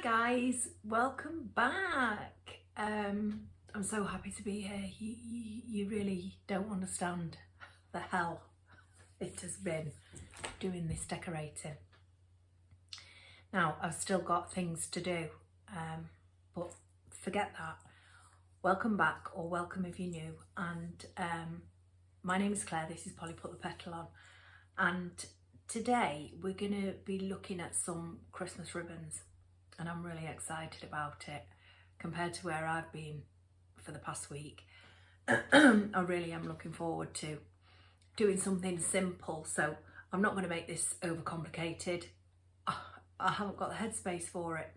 Hi guys, welcome back. I'm so happy to be here. You really don't understand the hell it has been doing this decorating. Now I've still got things to do, but forget that. Welcome back, or welcome if you're new. And my name is Claire. This is pollyputthepetalon, and today we're going to be looking at some Christmas ribbons. And I'm really excited about it compared to where I've been for the past week. I really am looking forward to doing something simple. So I'm not going to make this overcomplicated. I haven't got the headspace for it.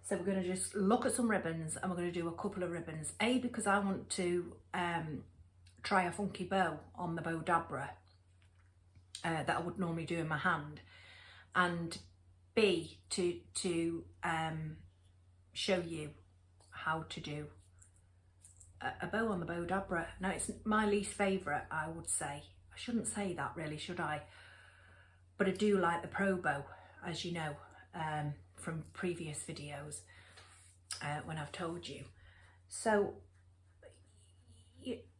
So we're going to just look at some ribbons, and we're going to do a couple of ribbons. A, because I want to try a funky bow on the bow dabra that I would normally do in my hand. And B, to show you how to do a bow on the bow dabra. Now it's my least favourite, I would say. I shouldn't say that really, should I? But I do like the pro bow, as you know, from previous videos when I've told you. So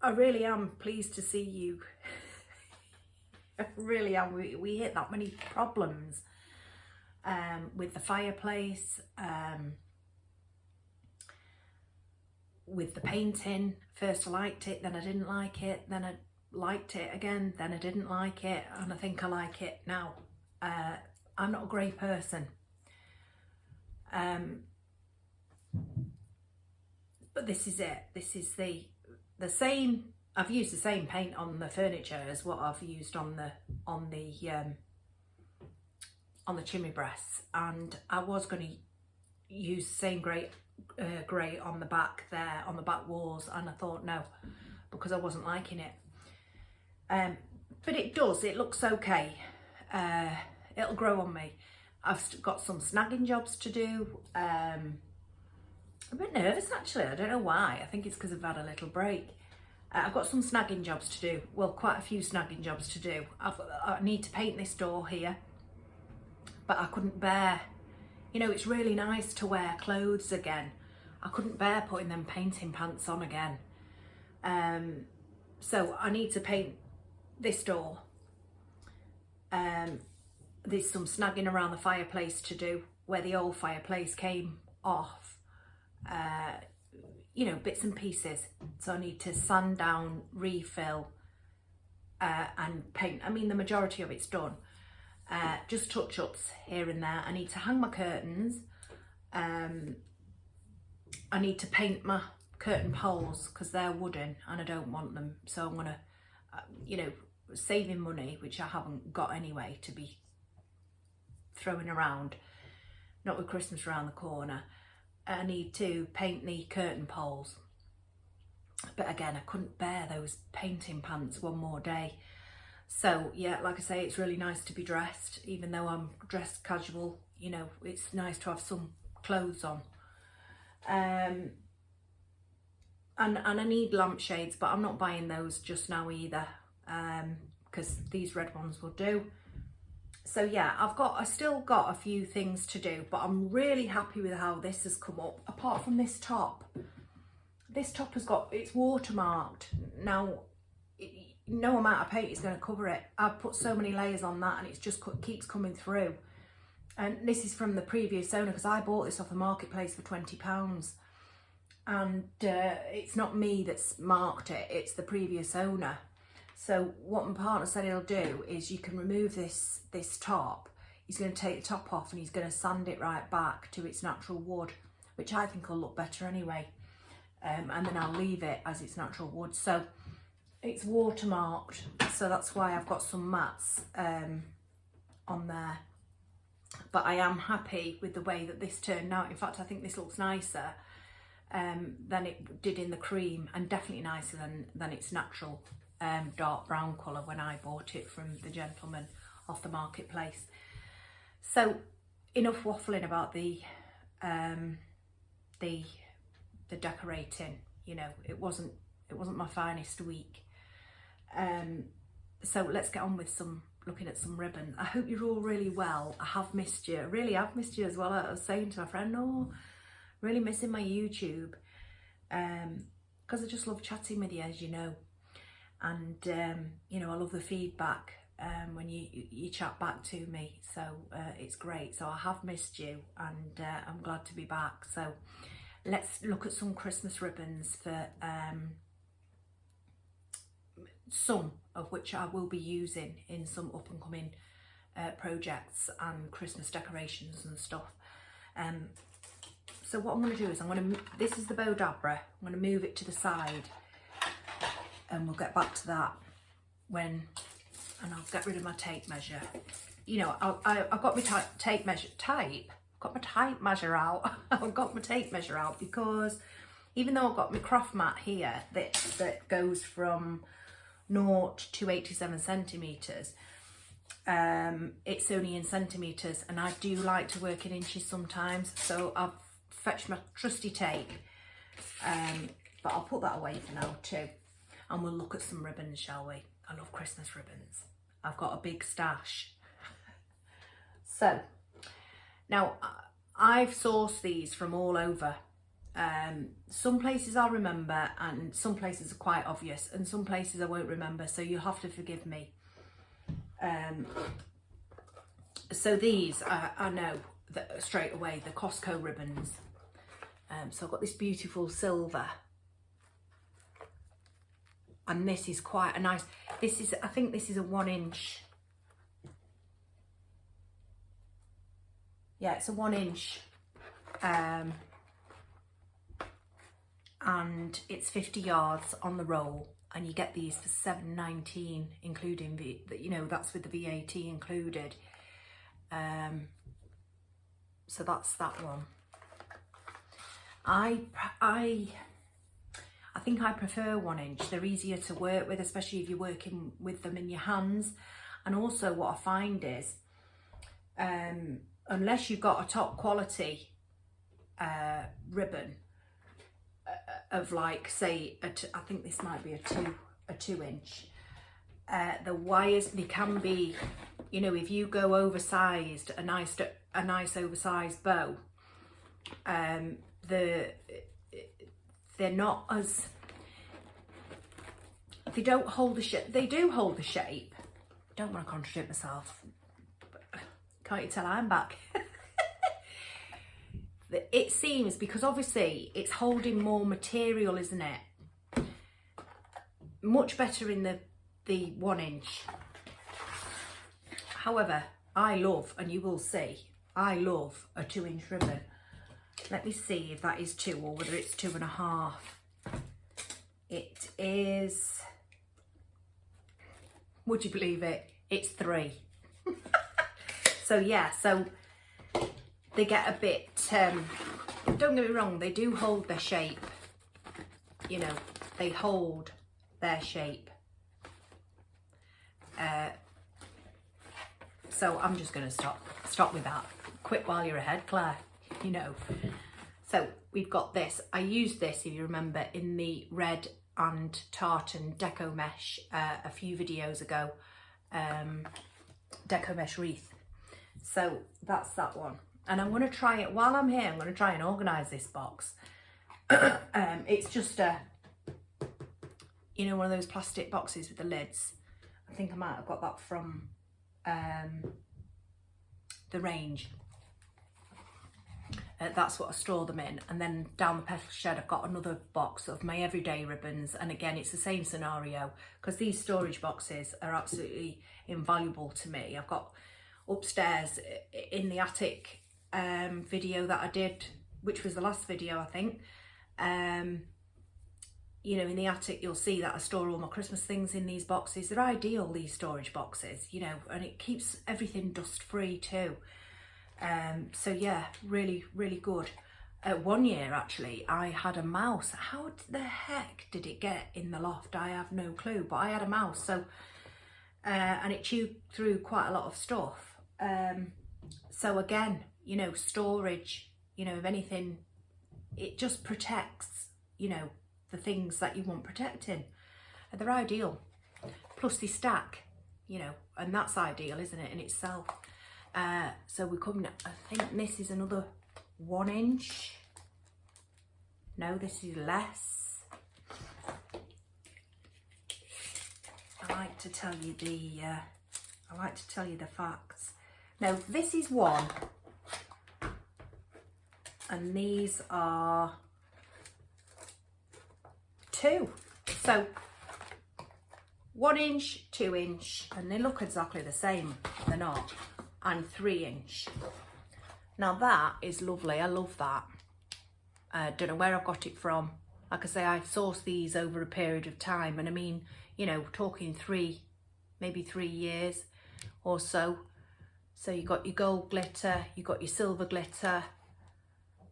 I really am pleased to see you. I really am. We hit that many problems with the fireplace, with the painting. First I liked it, then I didn't like it, then I liked it again, then I didn't like it, and I think I like it now. I'm not a grey person, but this is it. This is the same. I've used the same paint on the furniture as what I've used on the chimney breasts, and I was going to use the same grey on the back there, on the back walls, and I thought no, because I wasn't liking it. But it looks okay. It'll grow on me. I've got some snagging jobs to do. I'm a bit nervous actually, I don't know why. I think it's because I've had a little break. I've got some snagging jobs to do, well, quite a few snagging jobs to do. I need to paint this door here, but I couldn't bear, you know, it's really nice to wear clothes again. I couldn't bear putting them painting pants on again. So I need to paint this door. There's some snagging around the fireplace to do, where the old fireplace came off. You know, bits and pieces. So I need to sand down, refill, and paint. I mean, the majority of it's done. Just touch-ups here and there. I need to hang my curtains. I need to paint my curtain poles because they're wooden and I don't want them. So I'm gonna, you know, saving money, which I haven't got anyway to be throwing around, not with Christmas around the corner. I need to paint the curtain poles. But again, I couldn't bear those painting pants one more day. So yeah, like I say, it's really nice to be dressed, even though I'm dressed casual. You know, it's nice to have some clothes on. And I need lampshades, but I'm not buying those just now either, because these red ones will do. So yeah, I still got a few things to do, but I'm really happy with how this has come up. Apart from this top has got, it's watermarked. Now, no amount of paint is going to cover it. I've put so many layers on that, and it's just keeps coming through. And this is from the previous owner, because I bought this off the marketplace for £20, and it's not me that's marked it, it's the previous owner. So what my partner said he'll do is, you can remove this top. He's going to take the top off and he's going to sand it right back to its natural wood, which I think will look better anyway. And then I'll leave it as its natural wood. So it's watermarked, so that's why I've got some mats on there. But I am happy with the way that this turned out. In fact, I think this looks nicer than it did in the cream, and definitely nicer than its natural dark brown colour when I bought it from the gentleman off the marketplace. So enough waffling about the decorating. You know, it wasn't my finest week. So let's get on with some looking at some ribbon. I hope you're all really well. I have missed you. I really have missed you as well. I was saying to my friend, oh, really missing my YouTube. Because I just love chatting with you, as you know. And, you know, I love the feedback when you chat back to me. So it's great. So I have missed you, and I'm glad to be back. So let's look at some Christmas ribbons for some of which I will be using in some up and coming projects and Christmas decorations and stuff. So what I'm going to do is this is the Bow Dabra. I'm going to move it to the side, and we'll get back to that and I'll get rid of my tape measure. You know, I've got my tape measure out. I've got my tape measure out because even though I've got my craft mat here that goes from 0 to 87 centimetres, it's only in centimetres, and I do like to work in inches sometimes, so I've fetched my trusty tape, but I'll put that away for now too, and we'll look at some ribbons, shall we? I love Christmas ribbons. I've got a big stash. So now I've sourced these from all over. Some places I'll remember, and some places are quite obvious, and some places I won't remember, so you'll have to forgive me. So these I know that straight away, the Costco ribbons. So I've got this beautiful silver, and this is quite a nice, I think this is a 1 inch. Yeah, it's a 1 inch, and it's 50 yards on the roll, and you get these for $7.19, including you know, that's with the VAT included. So that's that one. I think I prefer 1 inch. They're easier to work with, especially if you're working with them in your hands. And also what I find is, unless you've got a top quality ribbon of, like, say, I think this might be a 2 inch, the wires, they can be, you know, if you go oversized, a nice oversized bow, they're not as, they don't hold the shape. They do hold the shape. Don't want to contradict myself, but can't you tell I'm back? It seems, because obviously it's holding more material, isn't it? Much better in the 1 inch. However, I love, and you will see, I love a 2 inch ribbon. Let me see if that is 2 or whether it's 2.5. It is, would you believe it? It's 3. So yeah, so they get a bit, don't get me wrong, they do hold their shape. You know, they hold their shape. So I'm just going to stop with that. Quit while you're ahead, Claire, you know. So we've got this. I used this, if you remember, in the red and tartan deco mesh a few videos ago. Deco mesh wreath. So that's that one. And I'm going to try it, while I'm here, I'm going to try and organise this box. It's just a, you know, one of those plastic boxes with the lids. I think I might have got that from the range. That's what I store them in. And then down the Petal shed, I've got another box of my everyday ribbons. And again, it's the same scenario, because these storage boxes are absolutely invaluable to me. I've got upstairs in the attic video that I did, which was the last video, I think. You know, in the attic, you'll see that I store all my Christmas things in these boxes. They're ideal, these storage boxes, you know, and it keeps everything dust free too. So yeah, really, really good. 1 year, actually, I had a mouse. How the heck did it get in the loft? I have no clue, but I had a mouse. So, and it chewed through quite a lot of stuff. So again, you know, storage, you know, if anything, it just protects, you know, the things that you want protecting. They're ideal. Plus they stack. you know, and that's ideal, isn't it, in itself. So we're coming, I think this is another 1 inch. No, this is less. I like to tell you the facts. Now this is 1, and these are 2. So 1 inch, 2 inch, and they look exactly the same. They're not. And 3 inch. Now that is lovely. I love that. Don't know where I've got it from. Like I say, I've sourced these over a period of time, and I mean, you know, talking maybe 3 years or so. So you've got your gold glitter, you've got your silver glitter,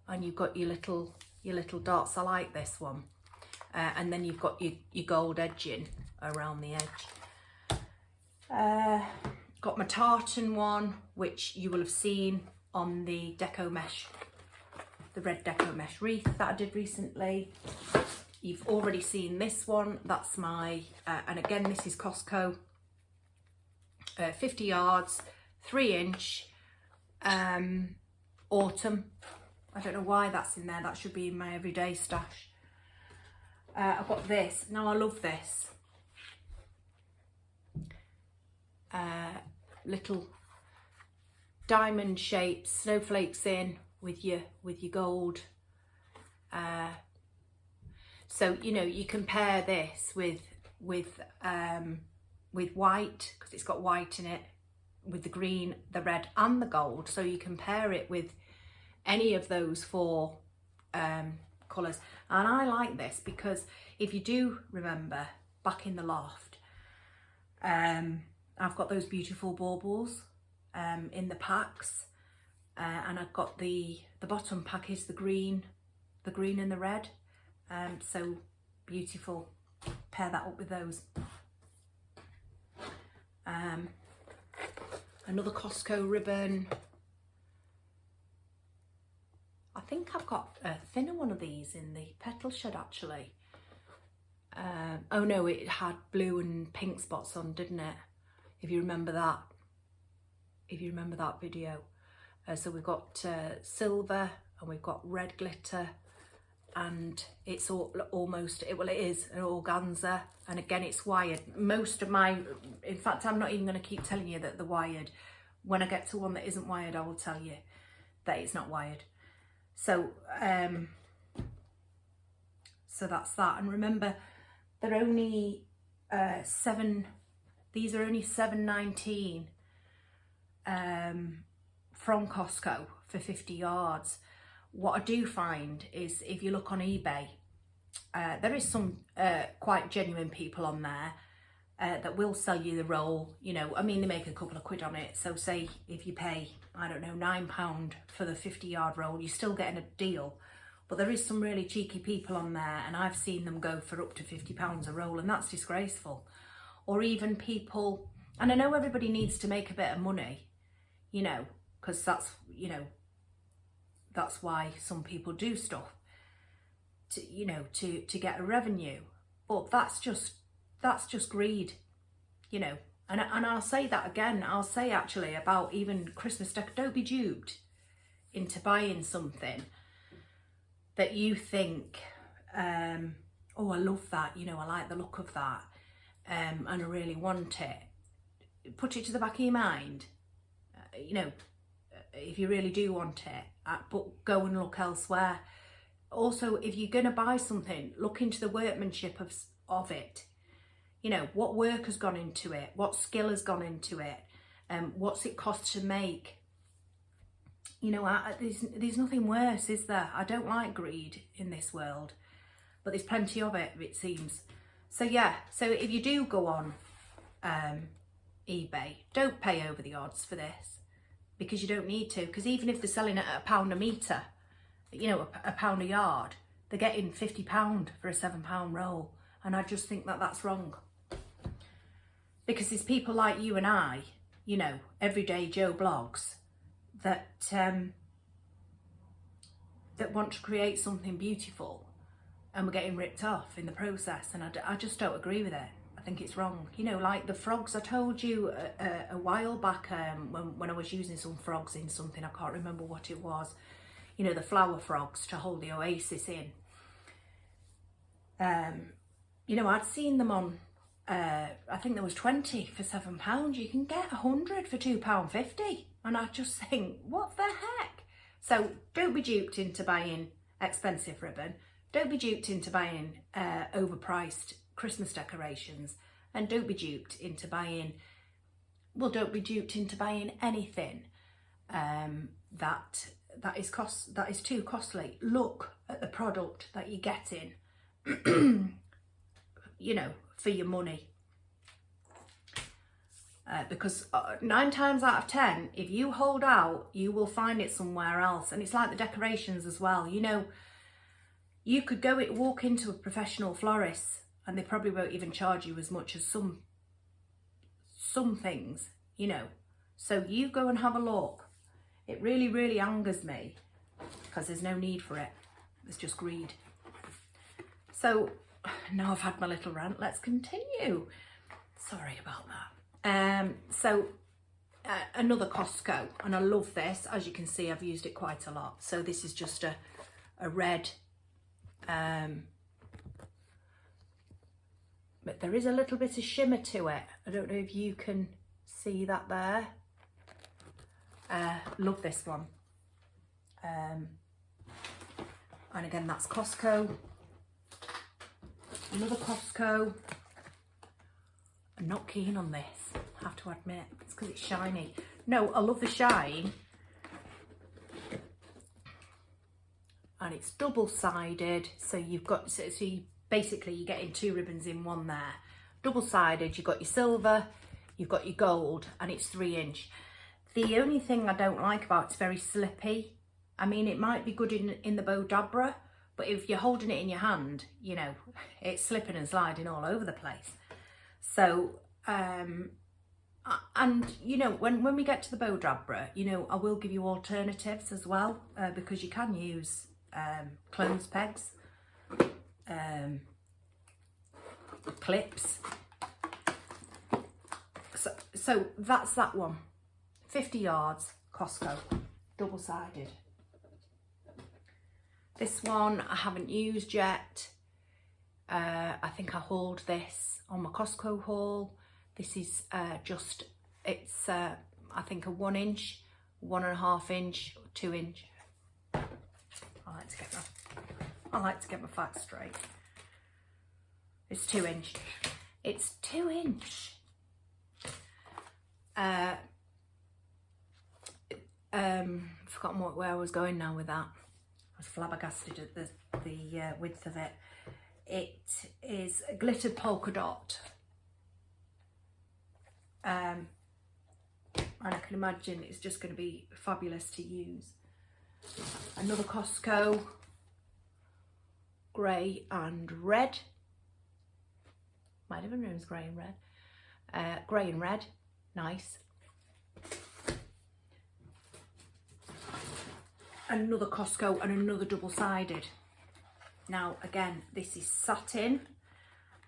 and you've got your little dots. I like this one. And then you've got your gold edging around the edge. Got my tartan one, which you will have seen on the deco mesh, the red deco mesh wreath that I did recently. You've already seen this one. That's my, and again, this is Costco, 50 yards, 3 inch, autumn. I don't know why that's in there. That should be in my everyday stash. I've got this. Now I love this. Little diamond shaped snowflakes in with your gold. So you know, you compare this with white, because it's got white in it, with the green, the red and the gold. So you compare it with any of those 4 colours. And I like this because if you do remember back in the loft, I've got those beautiful baubles in the packs, and I've got the bottom pack is the green and the red, so beautiful. Pair that up with those. Another Costco ribbon. I think I've got a thinner one of these in the Petal shed actually. Oh no, it had blue and pink spots on, didn't it? If you remember that. If you remember that video. So we've got silver and we've got red glitter, and it's almost, well it is an organza, and again it's wired. Most of my, in fact I'm not even going to keep telling you that they're wired. When I get to one that isn't wired, I will tell you that it's not wired. So so that's that. And remember, they're only these are only $7.19 from Costco for 50 yards. What I do find is, if you look on eBay, there is some quite genuine people on there that will sell you the roll. You know, I mean, they make a couple of quid on it. So say if you pay, I don't know, £9 for the 50-yard roll, you're still getting a deal. But there is some really cheeky people on there, and I've seen them go for up to £50 a roll, and that's disgraceful. Or even people, and I know everybody needs to make a bit of money, you know, because that's, you know, that's why some people do stuff, to, you know, to get a revenue. But that's just greed, you know. And I'll say that again. I'll say actually about even Christmas deck. Don't be duped into buying something that you think, oh, I love that, you know, I like the look of that, and I really want it. Put it to the back of your mind, you know, if you really do want it, but go and look elsewhere. Also, if you're going to buy something, look into the workmanship of it. You know, what work has gone into it, what skill has gone into it, what's it cost to make. You know, there's nothing worse, is there? I don't like greed in this world, but there's plenty of it seems. So yeah, so if you do go on eBay, don't pay over the odds for this, because you don't need to. Because even if they're selling it at £1 a metre, you know, a £1 a yard, they're getting £50 for a £7 roll. And I just think that that's wrong. Because there's people like you and I, you know, everyday Joe blogs, that that want to create something beautiful, and we're getting ripped off in the process. And I just don't agree with it. I think it's wrong. You know, like the frogs, I told you a while back when I was using some frogs in something, I can't remember what it was, you know, the flower frogs to hold the oasis in. You know, I'd seen them on, I think there was 20 for £7. You can get 100 for £2.50. And I just think, what the heck? So don't be duped into buying expensive ribbon. Don't be duped into buying overpriced Christmas decorations. And don't be duped into buying, well, don't be duped into buying anything that is too costly. Look at the product that you're getting, you know, for your money. Because 9 times out of 10, if you hold out, you will find it somewhere else. And it's like the decorations as well. You know, you could walk into a professional florist and they probably won't even charge you as much as some things, you know. So you go and have a look. It really, really angers me because there's no need for it. It's just greed. So now I've had my little rant, let's continue. Sorry about that. Another Costco, and I love this. As you can see, I've used it quite a lot. So this is just a red, but there is a little bit of shimmer to it. I don't know if you can see that there. Love this one. And again, that's Costco. Another Costco. I'm not keen on this, I have to admit. It's because it's shiny. No, I love the shine. And it's double-sided, so you've got, so you basically you're getting 2 ribbons in one there. Double-sided, you've got your silver, you've got your gold, and it's 3-inch. The only thing I don't like about it's very slippy. I mean, it might be good in the Bow Dabra, but if you're holding it in your hand, you know, it's slipping and sliding all over the place. So, and you know, when we get to the Bow Dabra, you know, I will give you alternatives as well, because you can use clothes pegs, clips. So that's that one. 50 yards, Costco, double-sided. This one I haven't used yet. I think I hauled this on my Costco haul. This is just, it's I think a 1-inch, 1.5 inch, 2-inch. I like to get my facts straight. It's 2-inch. It's 2-inch. Forgotten where I was going now with that. I was flabbergasted at the width of it. It is a glittered polka dot. And I can imagine it's just going to be fabulous to use. Another Costco, grey and red. My living room's grey and red. Grey and red, nice. Another Costco and another double-sided. Now again, this is satin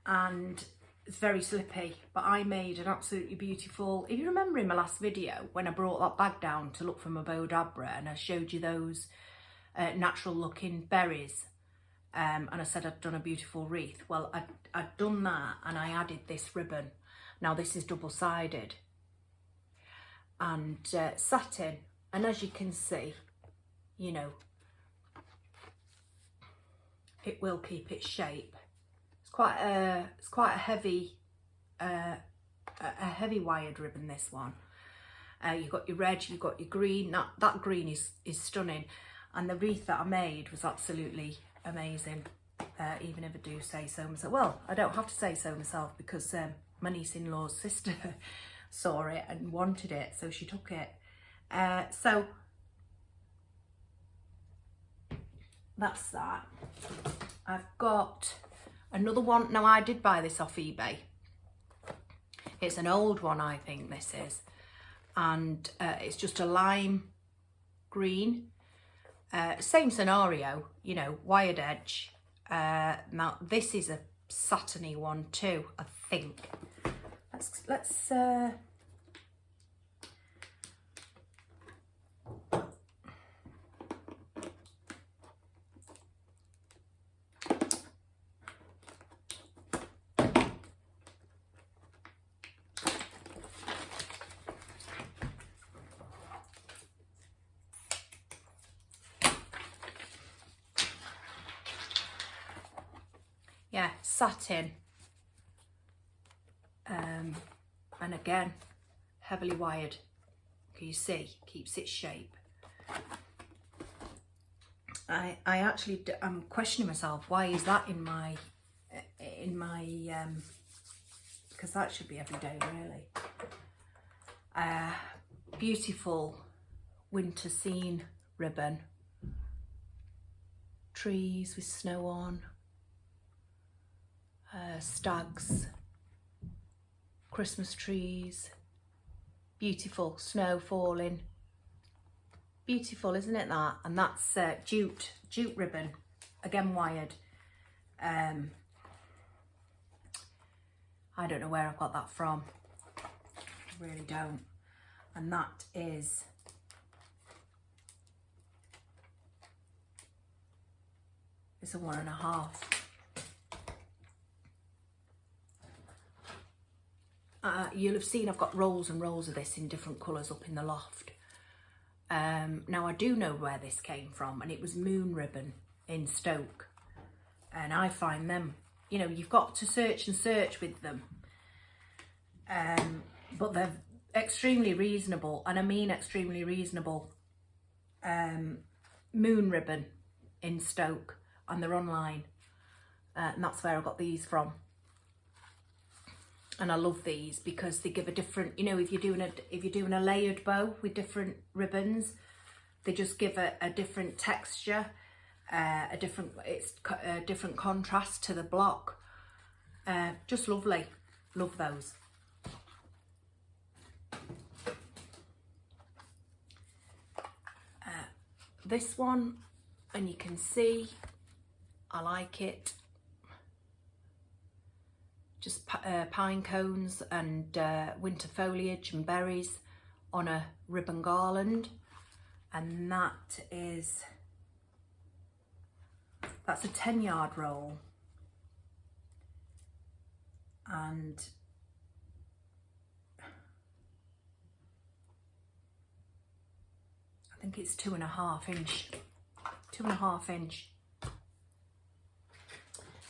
and it's very slippy, but I made an absolutely beautiful, if you remember in my last video when I brought that bag down to look for my Bow Dabra and I showed you those natural looking berries, and I said I'd done a beautiful wreath. Well, I'd done that and I added this ribbon. Now this is double-sided and satin, and as you can see, you know, it will keep its shape. It's quite a heavy heavy wired ribbon, this one. You've got your red, you've got your green. That green is stunning, and the wreath that I made was absolutely amazing, even if I do say so myself. Well, I don't have to say so myself because my niece-in-law's sister saw it and wanted it, so she took it. So that's that. I've got another one. Now I did buy this off eBay. It's an old one, I think this is, and it's just a lime green. Same scenario, you know, wired edge. Now this is a satiny one too, I think. Let's yeah, satin, and again heavily wired. Can you see? Keeps its shape. I'm questioning myself, why is that in my because that should be every day really. Beautiful winter scene ribbon, trees with snow on, stags, Christmas trees, beautiful snow falling. Beautiful, isn't it, that? And that's jute ribbon, again wired. I don't know where I got that from, I really don't. And that is it's a 1.5. You'll have seen I've got rolls and rolls of this in different colours up in the loft. Now I do know where this came from, and it was Moon Ribbon in Stoke, and I find them, you know, you've got to search and search with them, but they're extremely reasonable, and I mean extremely reasonable. Moon Ribbon in Stoke, and they're online, and that's where I got these from. And I love these because they give a different, you know, if you're doing a layered bow with different ribbons, they just give a different texture, a different contrast to the block. Just lovely. Love those. This one, and you can see I like it. Just pine cones and winter foliage and berries on a ribbon garland, and that's a 10-yard roll, and I think it's 2.5 inch. 2.5 inch.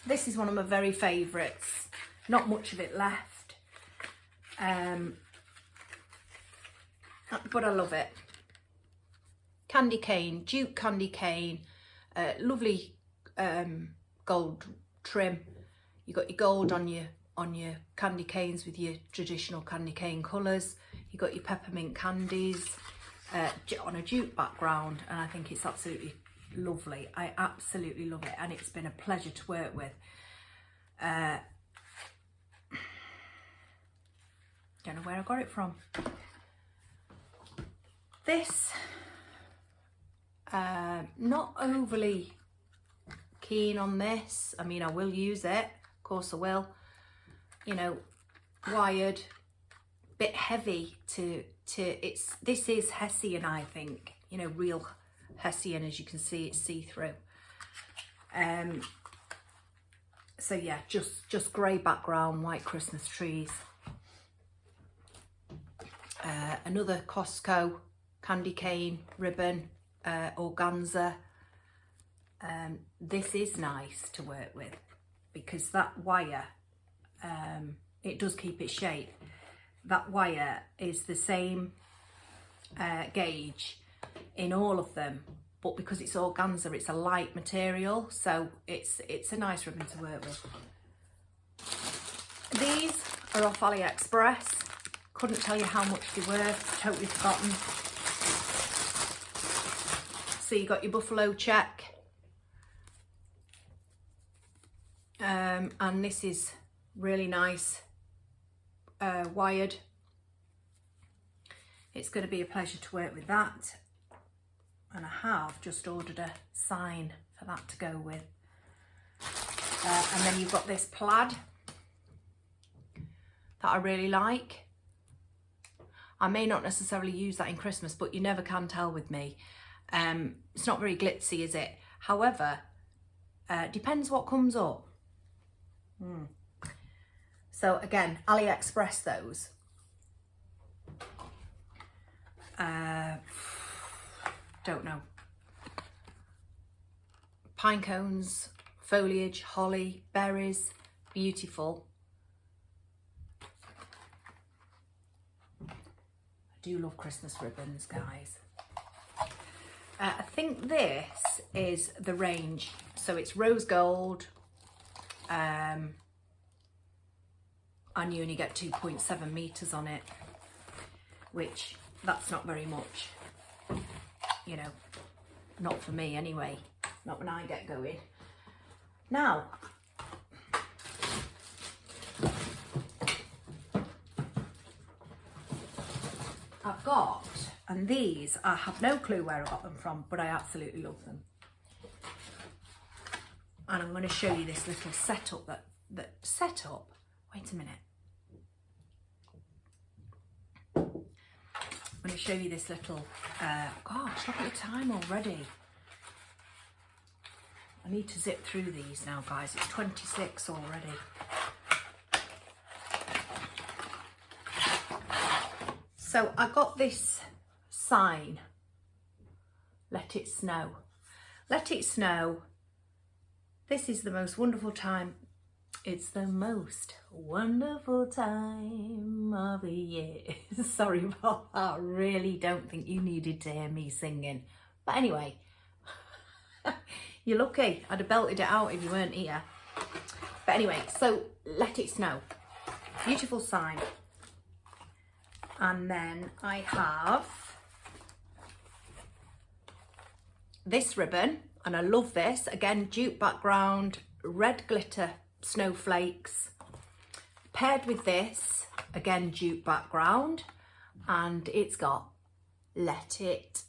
This is one of my very favourites. Not much of it left, but I love it. Candy cane, jute candy cane, lovely gold trim. You got your gold on your candy canes with your traditional candy cane colours. You got your peppermint candies on a jute background, and I think it's absolutely lovely. I absolutely love it, and it's been a pleasure to work with. Don't know where I got it from. This, not overly keen on this. I mean, I will use it, of course I will. You know, wired, bit heavy this is Hessian, I think. You know, real Hessian, as you can see, it's see-through. So yeah, just grey background, white Christmas trees. Another Costco candy cane ribbon, organza. This is nice to work with because that wire, it does keep its shape. That wire is the same gauge in all of them, but because it's organza, it's a light material, so it's a nice ribbon to work with. These are off AliExpress. Couldn't tell you how much they were, totally forgotten. So you got your buffalo check. And this is really nice, wired. It's going to be a pleasure to work with that. And I have just ordered a sign for that to go with. And then you've got this plaid that I really like. I may not necessarily use that in Christmas, but you never can tell with me. It's not very glitzy, is it? However, depends what comes up. So again, AliExpress those. Don't know. Pine cones, foliage, holly, berries, beautiful. I do love Christmas ribbons, guys. I think this is the range. So it's rose gold. And you only get 2.7 meters on it, which that's not very much, you know, not for me anyway, not when I get going. Now, I've got, and these, I have no clue where I got them from, but I absolutely love them. And I'm going to show you this little setup wait a minute. I'm going to show you this little, gosh, look at the time already. I need to zip through these now, guys. It's 26 already. So I got this sign, let it snow. Let it snow. This is the most wonderful time. It's the most wonderful time of the year. Sorry about that. I really don't think you needed to hear me singing. But anyway, you're lucky. I'd have belted it out if you weren't here. But anyway, so let it snow. Beautiful sign. And then I have this ribbon, and I love this. Again, jute background, red glitter snowflakes, paired with this, again jute background, and it's got let it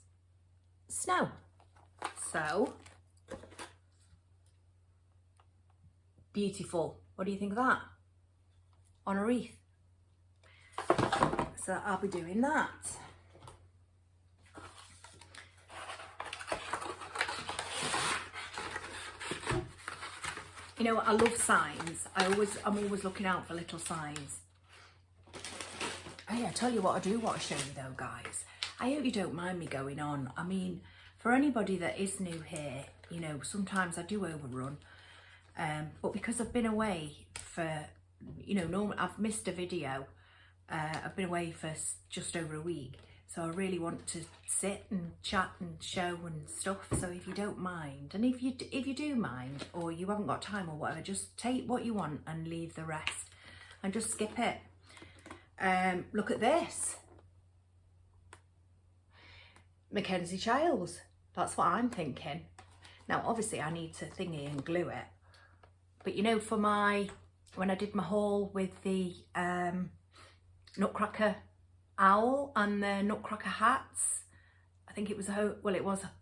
snow. So beautiful. What do you think of that on a wreath? So I'll be doing that. You know, I love signs. I'm always looking out for little signs. Hey, I tell you what I do want to show you though, guys. I hope you don't mind me going on. I mean, for anybody that is new here, you know, sometimes I do overrun. But because I've been away for, you know, normally I've missed a video. I've been away for just over a week. So I really want to sit and chat and show and stuff. So if you don't mind, and if you do mind, or you haven't got time or whatever, just take what you want and leave the rest, and just skip it. Look at this, Mackenzie Childs. That's what I'm thinking. Now, obviously, I need to thingy and glue it. But you know, for when I did my haul with the Nutcracker owl and the Nutcracker hats, I think it was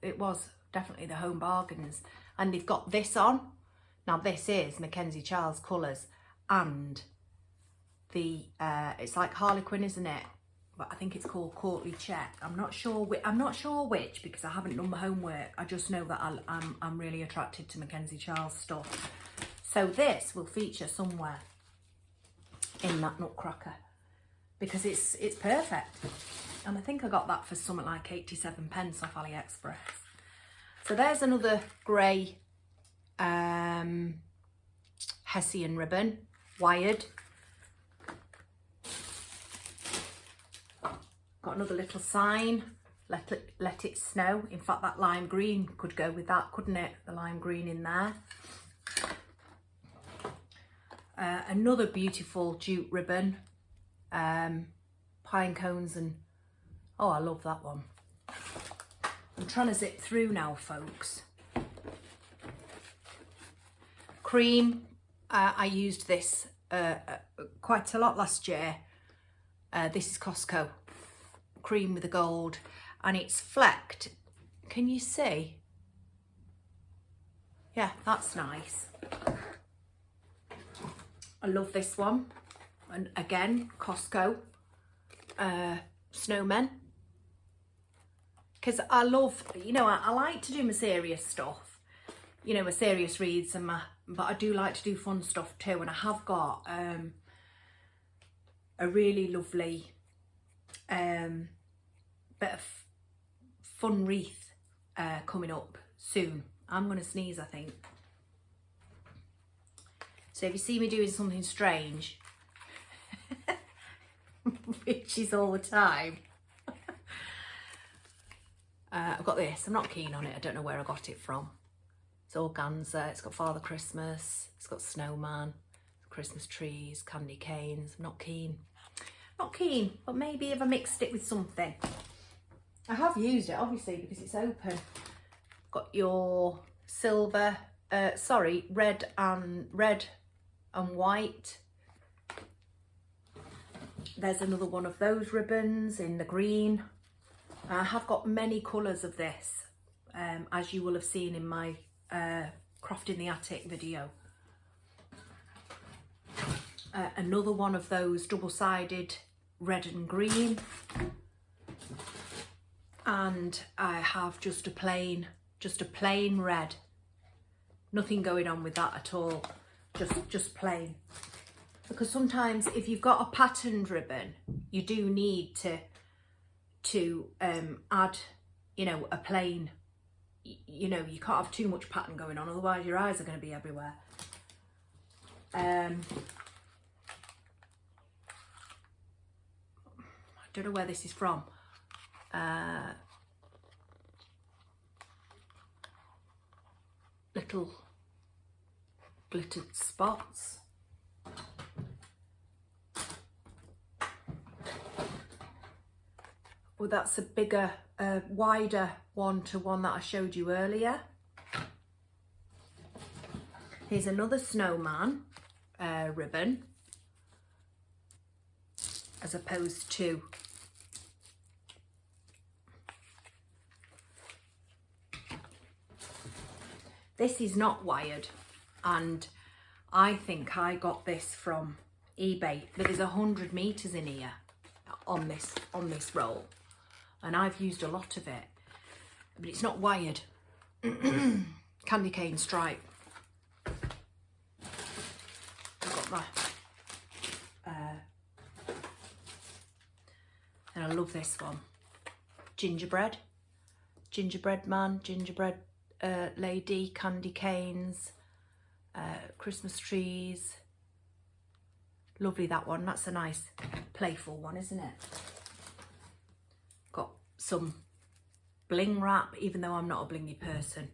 it was definitely the Home Bargains, and they've got this on. Now this is Mackenzie Childs colours, and the it's like Harlequin, isn't it? But I think it's called Courtly Check. I'm not sure which, because I haven't done my homework. I just know that I'm really attracted to Mackenzie Childs stuff. So this will feature somewhere in that Nutcracker, because it's perfect. And I think I got that for something like 87p off AliExpress. So there's another grey Hessian ribbon, wired. Got another little sign, let it snow. In fact, that lime green could go with that, couldn't it? The lime green in there. Another beautiful jute ribbon. Pine cones, and oh, I love that one. I'm trying to zip through now, folks. Cream, I used this quite a lot last year. This is Costco, cream with the gold, and it's flecked. Can you see? Yeah, that's nice. I love this one. And again, Costco snowmen. Because I love, you know, I like to do my serious stuff. You know, my serious reads and but I do like to do fun stuff too. And I have got a really lovely bit of fun wreath coming up soon. I'm going to sneeze, I think. So if you see me doing something strange, which is all the time, I've got this. I'm not keen on it. I don't know where I got it from. It's organza. It's got Father Christmas. It's got snowman, Christmas trees, candy canes. I'm not keen. Not keen, but maybe if I mixed it with something. I have used it, obviously, because it's open. Got your silver, red and white. There's another one of those ribbons in the green. I have got many colours of this, as you will have seen in my Crafting the Attic video. Another one of those double-sided red and green. And I have just a plain red. Nothing going on with that at all. Just plain. Because sometimes if you've got a patterned ribbon, you do need to add, you know, a plain. You know, you can't have too much pattern going on, otherwise your eyes are going to be everywhere. I don't know where this is from. Little glittered spots. Well, that's a bigger, wider one to one that I showed you earlier. Here's another snowman ribbon, as opposed to this is not wired, and I think I got this from eBay. There's 100 meters in here on this roll, and I've used a lot of it, but it's not wired. Candy cane stripe. I've got my and I love this one. Gingerbread man, gingerbread lady, candy canes, Christmas trees. Lovely, that one. That's a nice playful one, isn't it? Got some bling wrap, even though I'm not a blingy person.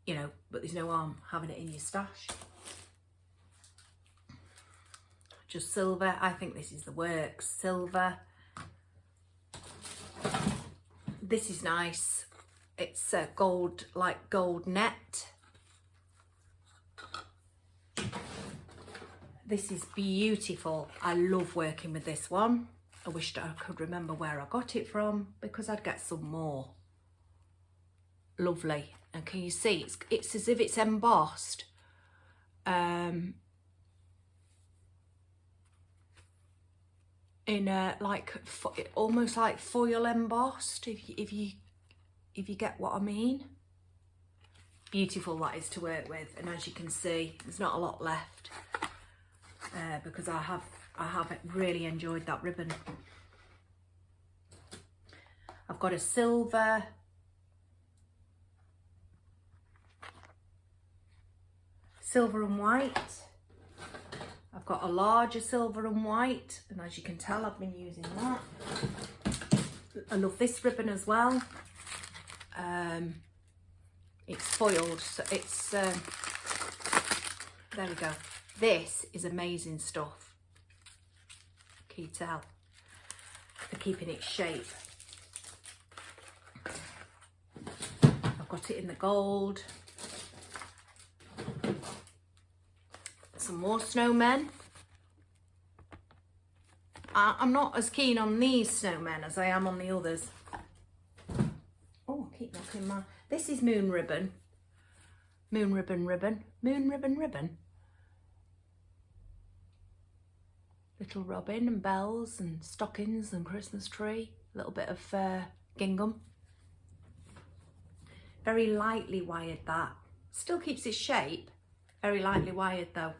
You know, but there's no harm having it in your stash. Just silver. I think this is the works. Silver. This is nice. It's a gold, like gold net. This is beautiful. I love working with this one. I wished I could remember where I got it from, because I'd get some more. Lovely. And can you see, it's as if it's embossed. In a, like, almost like foil embossed, if you get what I mean. Beautiful that is to work with, and as you can see, there's not a lot left, because I have really enjoyed that ribbon. I've got a silver, and white. I've got a larger silver and white, and as you can tell, I've been using that. I love this ribbon as well. It's foiled, so it's there we go. This is amazing stuff. Can you tell? For keeping its shape. I've got it in the gold. Some more snowmen. I'm not as keen on these snowmen as I am on the others. Oh, I keep knocking my... This is moon ribbon. Moon ribbon. little robin and bells and stockings and Christmas tree, a little bit of gingham. Very lightly wired that. Still keeps its shape, very lightly wired though.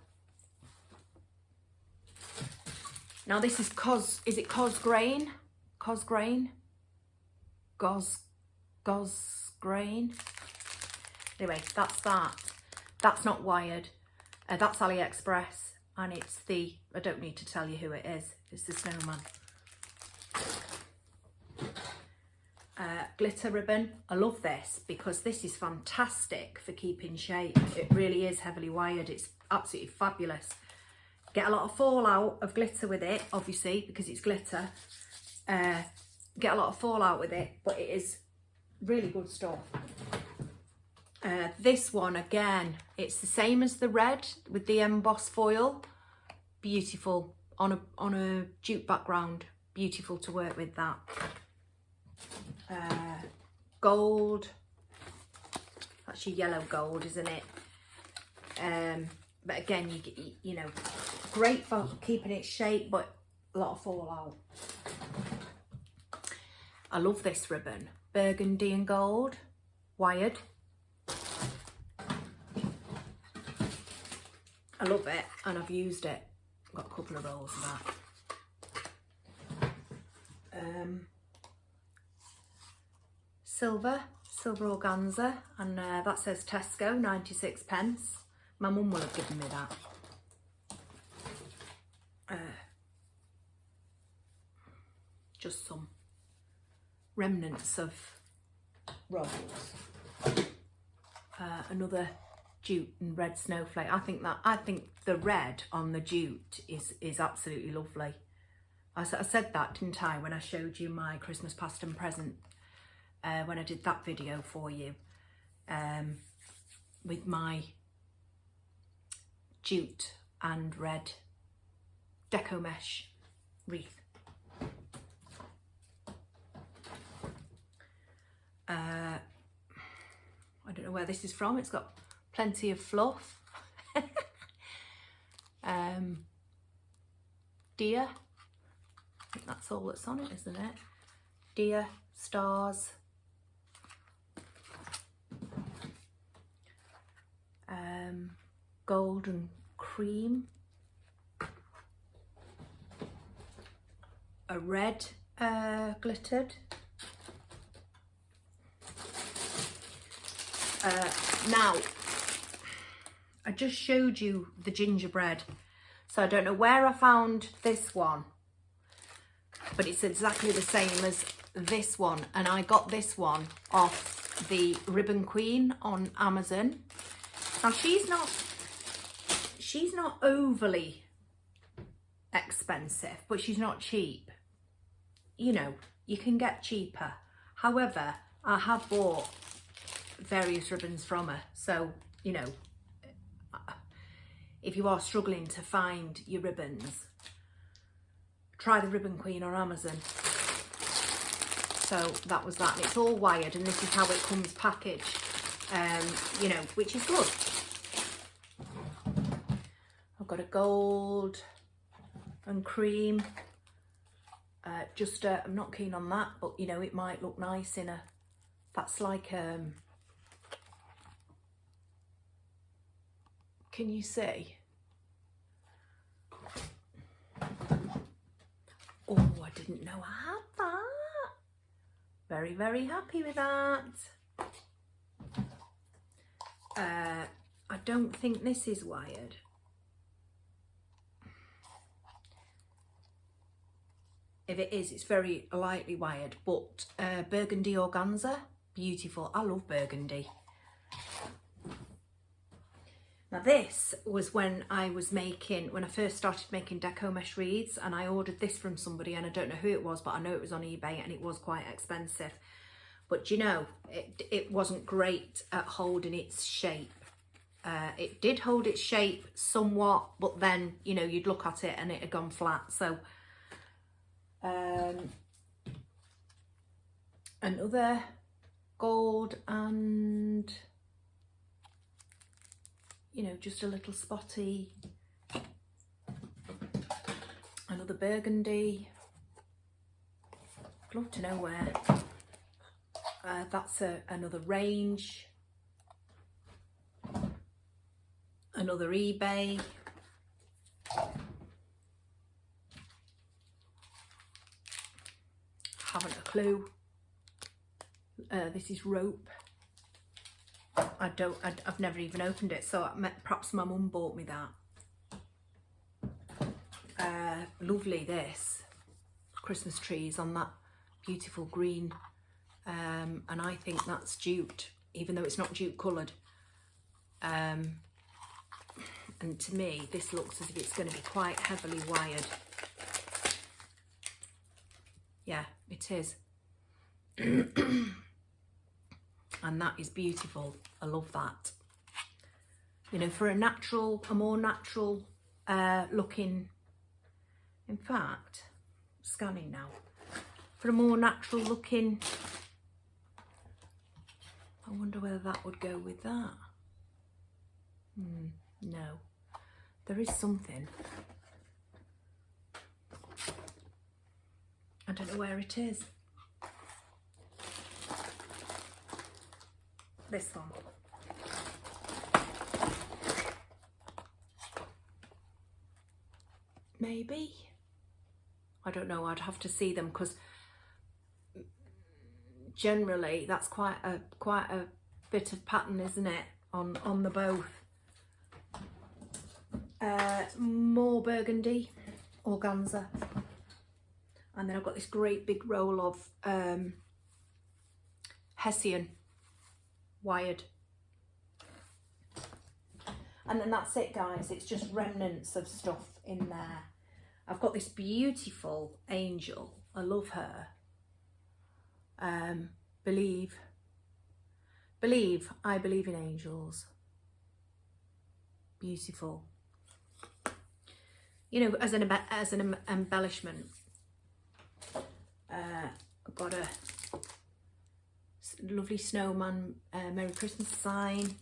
Now this is is it cosgrain? Cosgrain? Gosgrain? Anyway, that's that. That's not wired. That's AliExpress, and it's the, I don't need to tell you who it is, it's the snowman. Glitter ribbon. I love this because this is fantastic for keeping shape. It really is heavily wired. It's absolutely fabulous. Get a lot of fallout of glitter with it, obviously, because it's glitter. Get a lot of fallout with it, but it is really good stuff. This one, again, it's the same as the red with the emboss foil. Beautiful on a jute background. Beautiful to work with that. Gold. That's your yellow gold, isn't it? But again, you know, great for keeping its shape, but a lot of fallout. I love this ribbon. Burgundy and gold, wired. I love it, and I've used it. I've got a couple of rolls of that. Silver organza, and that says Tesco, 96p. My mum will have given me that. Just some remnants of rolls. Another jute and red snowflake. I think the red on the jute is absolutely lovely. I said that, didn't I, when I showed you my Christmas past and present, when I did that video for you, with my jute and red deco mesh wreath. I don't know where this is from. It's got plenty of fluff. Deer. I think that's all that's on it, isn't it? Deer, stars. Gold and cream. A red glittered. Now, I just showed you the gingerbread, so I don't know where I found this one, but it's exactly the same as this one, and I got this one off the Ribbon Queen on Amazon. Now she's not overly expensive, but she's not cheap. You know, you can get cheaper. However, I have bought various ribbons from her, so you know, if you are struggling to find your ribbons, try the Ribbon Queen on Amazon. So that was that, and it's all wired, and this is how it comes packaged, you know, which is good. I've got a gold and cream. I'm not keen on that, but you know, it might look nice in a, that's like, can you see? Oh, I didn't know I had that. Very, very happy with that. I don't think this is wired. If it is, it's very lightly wired, but burgundy organza, beautiful. I love burgundy. Now this was when I first started making deco mesh wreaths, and I ordered this from somebody, and I don't know who it was, but I know it was on eBay, and it was quite expensive. But you know, it wasn't great at holding its shape. It did hold its shape somewhat, but then, you know, you'd look at it and it had gone flat. So another gold and, you know, just a little spotty. another burgundy. I'd love to know where. That's another range. Another eBay. Haven't a clue. This is rope. I've never even opened it, so perhaps my mum bought me that. Lovely, this. Christmas trees on that beautiful green. And I think that's duped, even though it's not dupe coloured. And to me, this looks as if it's going to be quite heavily wired. Yeah, it is. And that is beautiful. I love that. You know, for a more natural looking, in fact, scanning now, for a more natural looking, I wonder whether that would go with that. No, there is something. I don't know where it is. This one. Maybe. I don't know. I'd have to see them, because generally that's quite a bit of pattern, isn't it, on the both. More burgundy organza, and then I've got this great big roll of Hessian wired, and then that's it, guys. It's just remnants of stuff in there. I've got this beautiful angel. I love her. Believe, I believe in angels. Beautiful. You know, as an embellishment. I've got a lovely snowman Merry Christmas sign.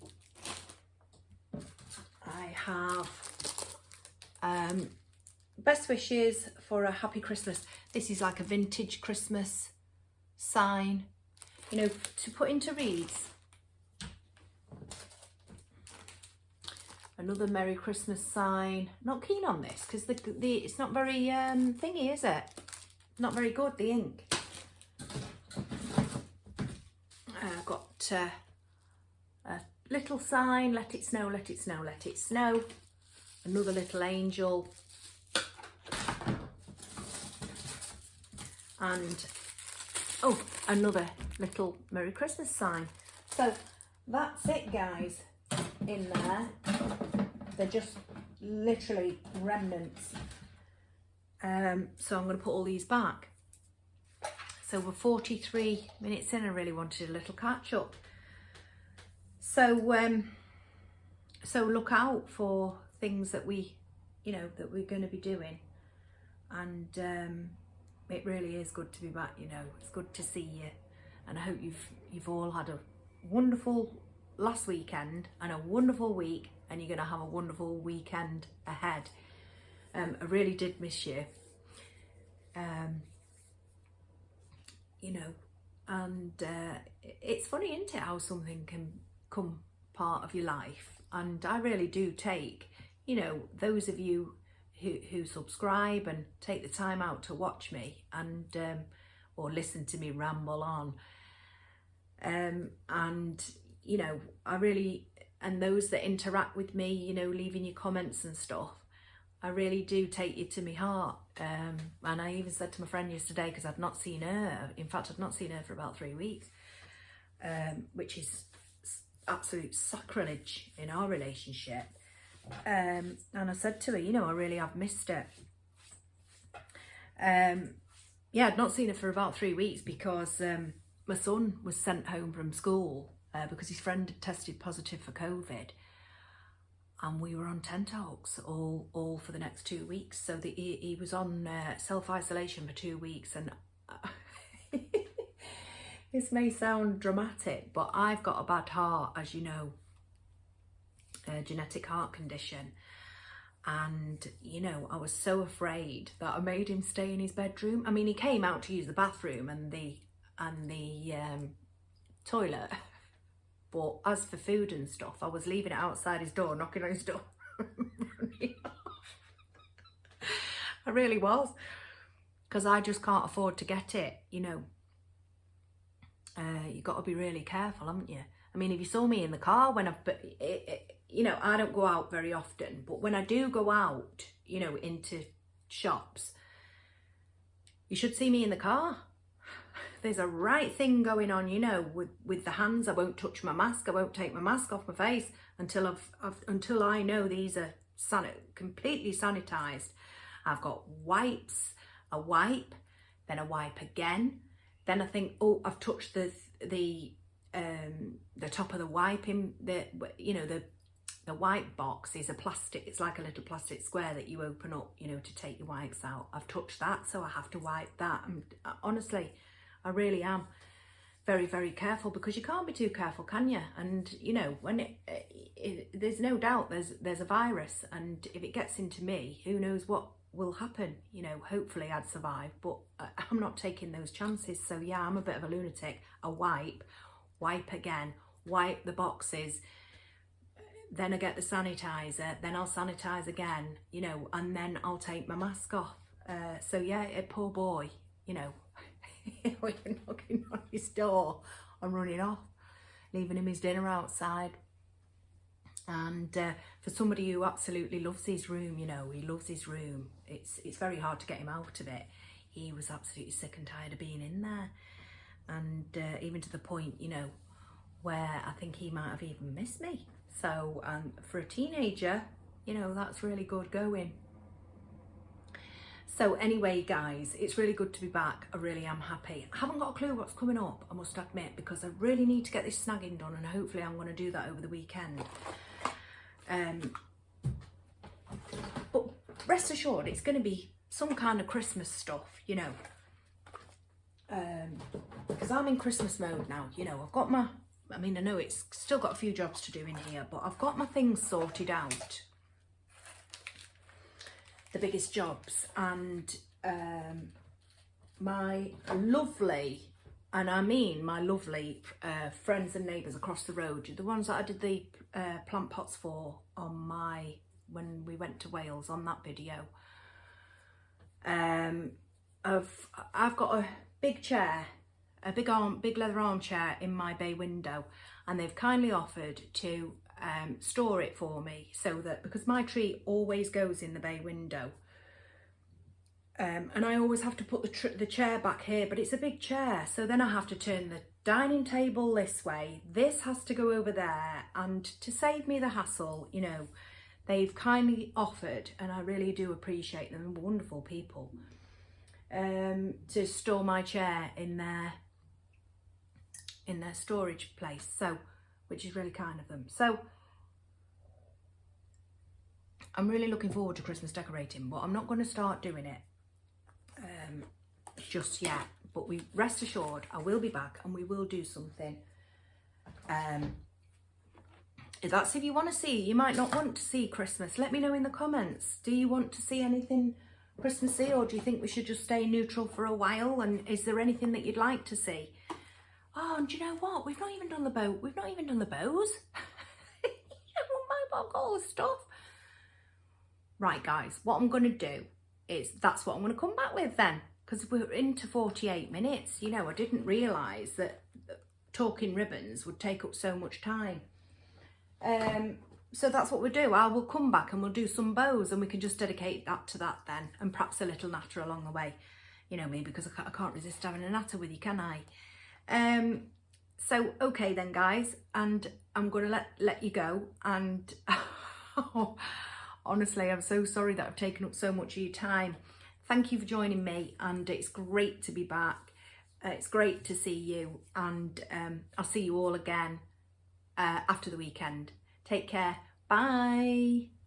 I have best wishes for a happy Christmas. This is like a vintage Christmas sign, you know, to put into wreaths. Another Merry Christmas sign. Not keen on this because it's not very thingy, is it? Not very good, the ink. I've got a little sign, let it snow, let it snow, let it snow. Another little angel. And, oh, another little Merry Christmas sign. So that's it, guys, in there. They're just literally remnants. So I'm going to put all these back. So we're 43 minutes in. I really wanted a little catch up. So so look out for things that we, you know, that we're going to be doing. And it really is good to be back, you know. It's good to see you. And I hope you've all had a wonderful last weekend and a wonderful week, and you're going to have a wonderful weekend ahead. I really did miss you. You know, and it's funny, isn't it, how something can come part of your life. And I really do take, you know, those of you who subscribe and take the time out to watch me and or listen to me ramble on, and you know, I really, and those that interact with me, you know, leaving your comments and stuff, I really do take you to my heart. And I even said to my friend yesterday, because I've not seen her, in fact I've not seen her for about 3 weeks, which is absolute sacrilege in our relationship. And I said to her, you know, I really have missed it. Yeah, I'd not seen her for about 3 weeks because my son was sent home from school because his friend had tested positive for COVID, and we were on tenterhooks all for the next 2 weeks. So he was on self-isolation for 2 weeks, and this may sound dramatic, but I've got a bad heart, as you know, a genetic heart condition, And, you know, I was so afraid that I made him stay in his bedroom. I mean, he came out to use the bathroom and the toilet. But as for food and stuff, I was leaving it outside his door, knocking on his door. I really was. Because I just can't afford to get it, you know. You've got to be really careful, haven't you? I mean, if you saw me in the car when you know, I don't go out very often, but when I do go out, you know, into shops, you should see me in the car. There's a right thing going on, you know, with the hands. I won't touch my mask. I won't take my mask off my face until until I know these are completely sanitized. I've got wipes, a wipe, then a wipe again. Then I think, oh, I've touched the top of the wipe in you know, the wipe box is a plastic. It's like a little plastic square that you open up, you know, to take your wipes out. I've touched that, so I have to wipe that. And honestly, I really am very, very careful, because you can't be too careful, can you? And you know, when there's no doubt there's a virus, and if it gets into me, who knows what will happen. You know, hopefully I'd survive, but I'm not taking those chances. So yeah, I'm a bit of a lunatic. A wipe again, wipe the boxes, then I get the sanitizer, then I'll sanitize again, you know, and then I'll take my mask off. So yeah, poor boy, you know, when you're knocking on his door, I'm running off, leaving him his dinner outside. And for somebody who absolutely loves his room, you know, he loves his room. It's very hard to get him out of it. He was absolutely sick and tired of being in there. And even to the point, you know, where I think he might have even missed me. So for a teenager, you know, that's really good going. So anyway, guys, it's really good to be back. I really am happy. I haven't got a clue what's coming up, I must admit, because I really need to get this snagging done, and hopefully I'm going to do that over the weekend. But rest assured, it's going to be some kind of Christmas stuff, you know, because I'm in Christmas mode now. You know, I've got I mean, I know it's still got a few jobs to do in here, but I've got my things sorted out, the biggest jobs, and my lovely, and I mean my lovely friends and neighbours across the road, the ones that I did the plant pots for on when we went to Wales on that video. I've got a big chair, a big leather armchair in my bay window, and they've kindly offered to store it for me, so that, because my tree always goes in the bay window, and I always have to put the chair back here, but it's a big chair, so then I have to turn the dining table this way, this has to go over there, and to save me the hassle, you know, they've kindly offered, and I really do appreciate them, wonderful people, to store my chair in their storage place, so, which is really kind of them. So I'm really looking forward to Christmas decorating, but I'm not going to start doing it just yet, but rest assured I will be back, and we will do something. That's if you want to see. You might not want to see Christmas. Let me know in the comments. Do you want to see anything Christmassy, or do you think we should just stay neutral for a while? And is there anything that you'd like to see? Oh, and do you know what? We've not even done the bow. We've not even done the bows. I've got all the stuff. Right, guys, what I'm going to do is, that's what I'm going to come back with then, because we're into 48 minutes. You know, I didn't realise that talking ribbons would take up so much time. So that's what we'll do. I will come back and we'll do some bows, and we can just dedicate that to that then, and perhaps a little natter along the way. You know me, because I can't resist having a natter with you, can I? So okay then, guys, and I'm going to let you go, and honestly, I'm so sorry that I've taken up so much of your time. Thank you for joining me, and it's great to be back. It's great to see you, and I'll see you all again after the weekend. Take care. Bye.